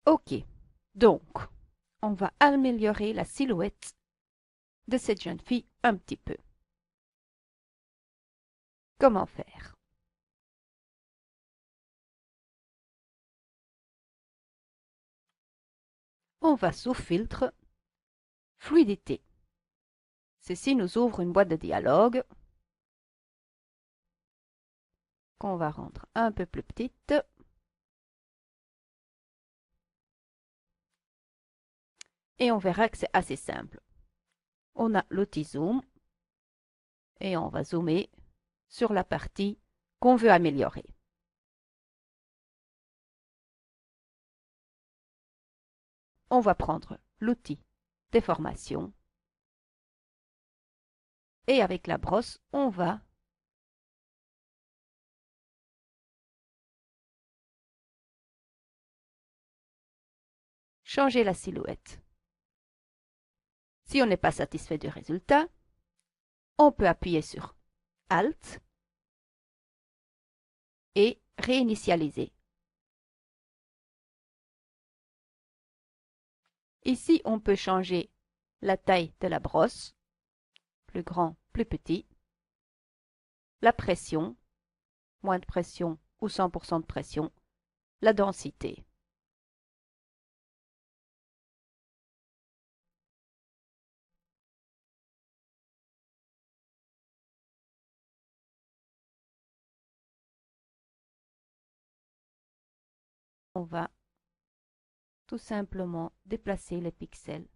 Ok, donc, on va améliorer la silhouette de cette jeune fille un petit peu. Comment faire? On va sous filtre, fluidité. Ceci nous ouvre une boîte de dialogue qu'on va rendre un peu plus petite. Et on verra que c'est assez simple. On a l'outil zoom et on va zoomer sur la partie qu'on veut améliorer. On va prendre l'outil déformation et avec la brosse, on va changer la silhouette. Si on n'est pas satisfait du résultat, on peut appuyer sur Alt et réinitialiser. Ici, on peut changer la taille de la brosse, plus grand, plus petit, la pression, moins de pression ou 100% de pression, la densité. On va tout simplement déplacer les pixels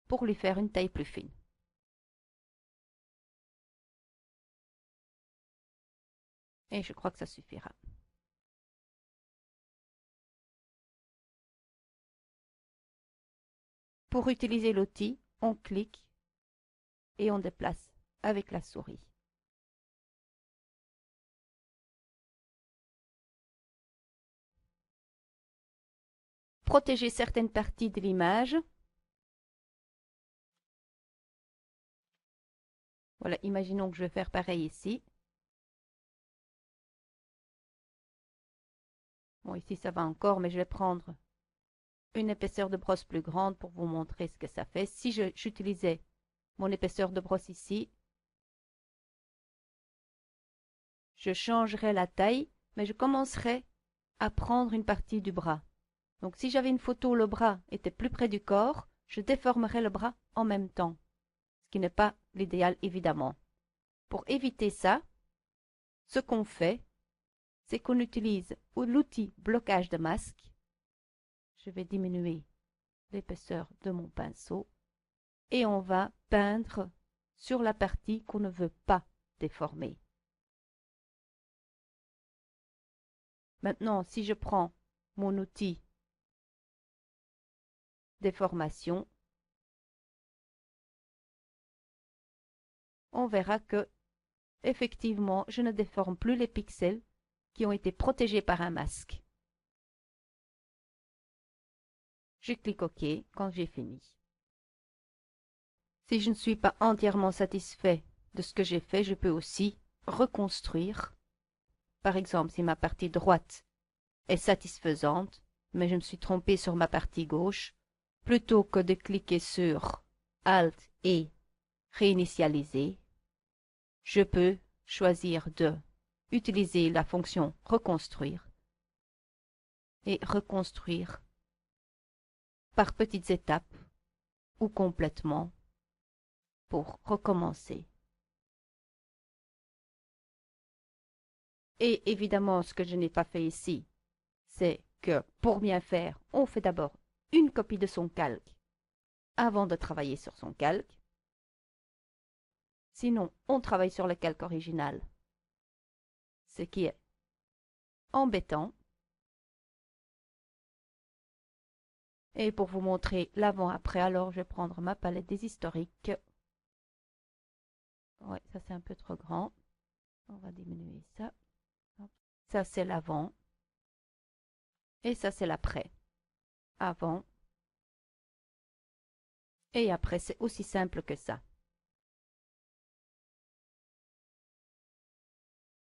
pour lui faire une taille plus fine. Et je crois que ça suffira. Pour utiliser l'outil, on clique et on déplace avec la souris. Protéger certaines parties de l'image. Voilà, imaginons que je vais faire pareil ici. Bon, ici ça va encore, mais je vais prendre une épaisseur de brosse plus grande pour vous montrer ce que ça fait. Si j'utilisais mon épaisseur de brosse ici, je changerais la taille, mais je commencerai à prendre une partie du bras. Donc si j'avais une photo où le bras était plus près du corps, je déformerais le bras en même temps, ce qui n'est pas l'idéal évidemment. Pour éviter ça, ce qu'on fait, c'est qu'on utilise l'outil blocage de masque. Je vais diminuer l'épaisseur de mon pinceau et on va peindre sur la partie qu'on ne veut pas déformer. Maintenant, si je prends mon outil déformation, on verra que, effectivement, je ne déforme plus les pixels qui ont été protégés par un masque. Je clique OK quand j'ai fini. Si je ne suis pas entièrement satisfait de ce que j'ai fait, je peux aussi reconstruire. Par exemple, si ma partie droite est satisfaisante, mais je me suis trompé sur ma partie gauche, plutôt que de cliquer sur Alt et réinitialiser, je peux choisir de utiliser la fonction reconstruire et reconstruire par petites étapes ou complètement pour recommencer. Et évidemment, ce que je n'ai pas fait ici, c'est que pour bien faire, on fait d'abord une copie de son calque avant de travailler sur son calque. Sinon, on travaille sur le calque original, ce qui est embêtant. Et pour vous montrer l'avant-après, alors je vais prendre ma palette des historiques. Ouais, ça c'est un peu trop grand. On va diminuer ça. Ça c'est l'avant. Et ça c'est l'après. Avant. Et après, c'est aussi simple que ça.